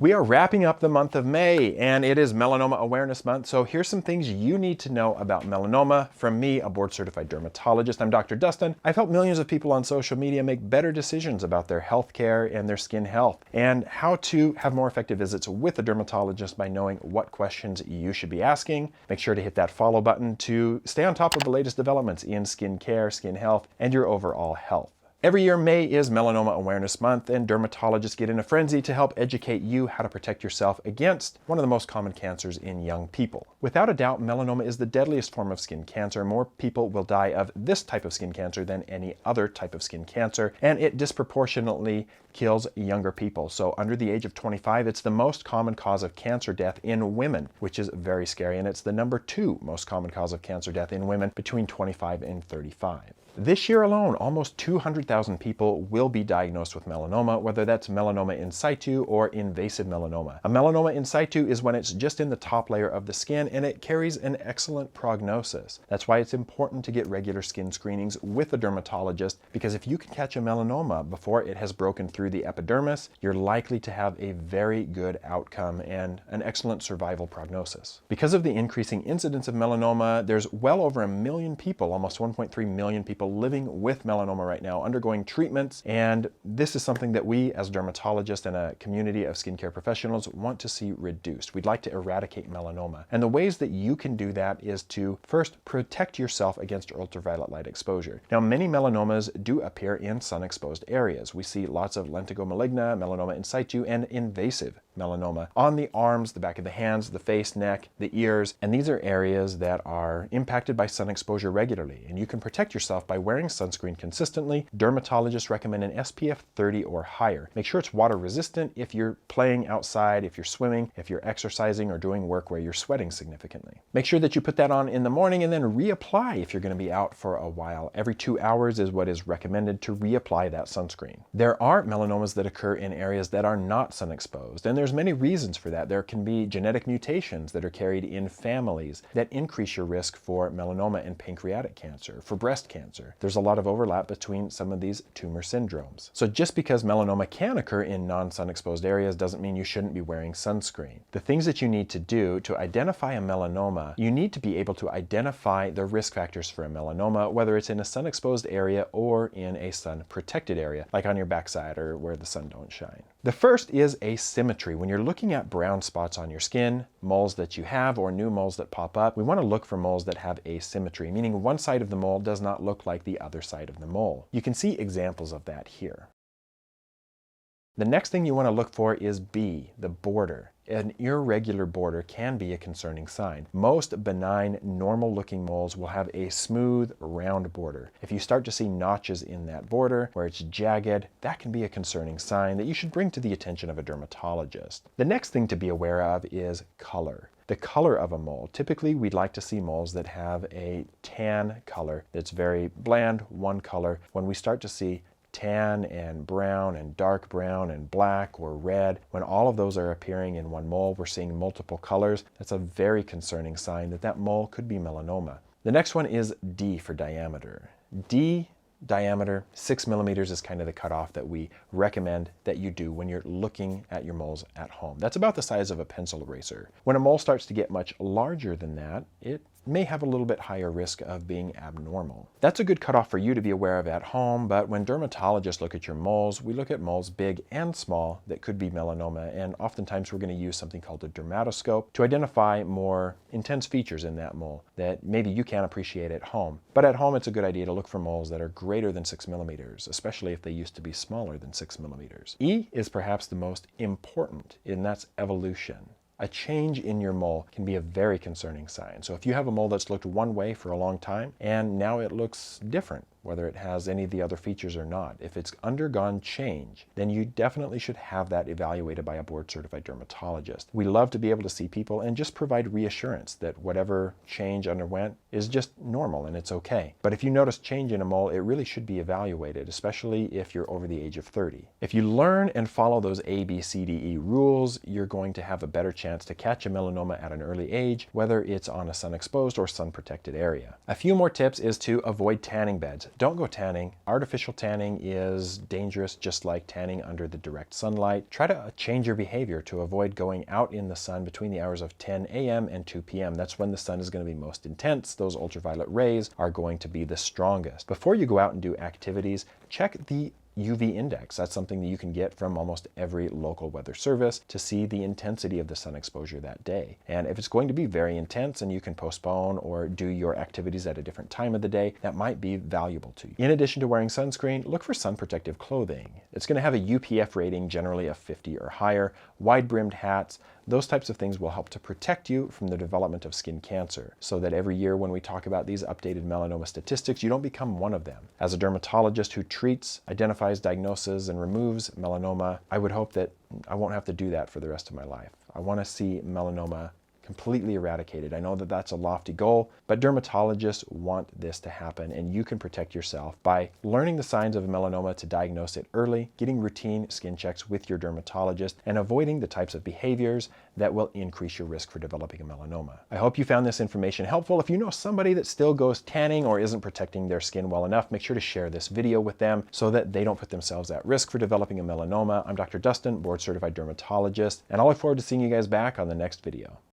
We are wrapping up the month of May, and it is Melanoma Awareness Month, so here's some things you need to know about melanoma from me, a board-certified dermatologist. I'm Dr. Dustin. I've helped millions of people on social media make better decisions about their health care and their skin health, and how to have more effective visits with a dermatologist by knowing what questions you should be asking. Make sure to hit that follow button to stay on top of the latest developments in skin care, skin health, and your overall health. Every year, May is Melanoma Awareness Month, and dermatologists get in a frenzy to help educate you how to protect yourself against one of the most common cancers in young people. Without a doubt, melanoma is the deadliest form of skin cancer. More people will die of this type of skin cancer than any other type of skin cancer, and it disproportionately kills younger people. So under the age of 25, it's the most common cause of cancer death in women, which is very scary, and it's the #2 most common cause of cancer death in women between 25 and 35. This year alone, almost 200,000 people will be diagnosed with melanoma, whether that's melanoma in situ or invasive melanoma. A melanoma in situ is when it's just in the top layer of the skin and it carries an excellent prognosis. That's why it's important to get regular skin screenings with a dermatologist, because if you can catch a melanoma before it has broken through the epidermis, you're likely to have a very good outcome and an excellent survival prognosis. Because of the increasing incidence of melanoma, there's well over 1 million people, almost 1.3 million people living with melanoma right now, undergoing treatments, and this is something that we as dermatologists and a community of skincare professionals want to see reduced. We'd like to eradicate melanoma, and the ways that you can do that is to first protect yourself against ultraviolet light exposure. Now, many melanomas do appear in sun-exposed areas. We see lots of lentigo maligna, melanoma in situ, and invasive melanoma on the arms, the back of the hands, the face, neck, the ears, and these are areas that are impacted by sun exposure regularly, and you can protect yourself by wearing sunscreen consistently. Dermatologists recommend an SPF 30 or higher. Make sure it's water resistant if you're playing outside, if you're swimming, if you're exercising or doing work where you're sweating significantly. Make sure that you put that on in the morning and then reapply if you're going to be out for a while. Every 2 hours is what is recommended to reapply that sunscreen. There are melanomas that occur in areas that are not sun exposed, and there's many reasons for that. There can be genetic mutations that are carried in families that increase your risk for melanoma and pancreatic cancer, for breast cancer. There's a lot of overlap between some of these tumor syndromes. So just because melanoma can occur in non-sun exposed areas doesn't mean you shouldn't be wearing sunscreen. The things that you need to do to identify a melanoma, you need to be able to identify the risk factors for a melanoma, whether it's in a sun exposed area or in a sun protected area, like on your backside or where the sun don't shine. The first is asymmetry. When you're looking at brown spots on your skin, moles that you have or new moles that pop up, we want to look for moles that have asymmetry, meaning one side of the mole does not look like the other side of the mole. You can see examples of that here. The next thing you want to look for is B, the border. An irregular border can be a concerning sign. Most benign, normal-looking moles will have a smooth, round border. If you start to see notches in that border, where it's jagged, that can be a concerning sign that you should bring to the attention of a dermatologist. The next thing to be aware of is color. The color of a mole. Typically, we'd like to see moles that have a tan color that's very bland, one color. When we start to see tan and brown and dark brown and black or red, when all of those are appearing in one mole, we're seeing multiple colors, that's a very concerning sign that that mole could be melanoma. The next one is D for diameter. D diameter, 6 millimeters is kind of the cutoff that we recommend that you do when you're looking at your moles at home. That's about the size of a pencil eraser. When a mole starts to get much larger than that, it may have a little bit higher risk of being abnormal. That's a good cutoff for you to be aware of at home, but when dermatologists look at your moles, we look at moles big and small that could be melanoma, and oftentimes we're going to use something called a dermatoscope to identify more intense features in that mole that maybe you can't appreciate at home. But at home, it's a good idea to look for moles that are greater than 6 millimeters, especially if they used to be smaller than 6 millimeters. E is perhaps the most important, and that's evolution. A change in your mole can be a very concerning sign. So if you have a mole that's looked one way for a long time and now it looks different, whether it has any of the other features or not, if it's undergone change, then you definitely should have that evaluated by a board-certified dermatologist. We love to be able to see people and just provide reassurance that whatever change underwent is just normal and it's okay. But if you notice change in a mole, it really should be evaluated, especially if you're over the age of 30. If you learn and follow those A, B, C, D, E rules, you're going to have a better chance to catch a melanoma at an early age, whether it's on a sun-exposed or sun-protected area. A few more tips is to avoid tanning beds. don't go tanning. Artificial tanning is dangerous, just like tanning under the direct sunlight. Try to change your behavior to avoid going out in the sun between the hours of 10 a.m. and 2 p.m. That's when the sun is going to be most intense. Those ultraviolet rays are going to be the strongest. Before you go out and do activities, check the UV index. That's something that you can get from almost every local weather service to see the intensity of the sun exposure that day. And if it's going to be very intense and you can postpone or do your activities at a different time of the day, that might be valuable to you. In addition to wearing sunscreen, look for sun protective clothing. It's going to have a UPF rating generally of 50 or higher. Wide-brimmed hats, those types of things will help to protect you from the development of skin cancer, so that every year when we talk about these updated melanoma statistics, you don't become one of them. As a dermatologist who treats, identifies, diagnoses, and removes melanoma, I would hope that I won't have to do that for the rest of my life. I want to see melanoma completely eradicated. I know that that's a lofty goal, but dermatologists want this to happen, and you can protect yourself by learning the signs of melanoma to diagnose it early, getting routine skin checks with your dermatologist, and avoiding the types of behaviors that will increase your risk for developing a melanoma. I hope you found this information helpful. If you know somebody that still goes tanning or isn't protecting their skin well enough, make sure to share this video with them so that they don't put themselves at risk for developing a melanoma. I'm Dr. Dustin, board certified dermatologist, and I look forward to seeing you guys back on the next video.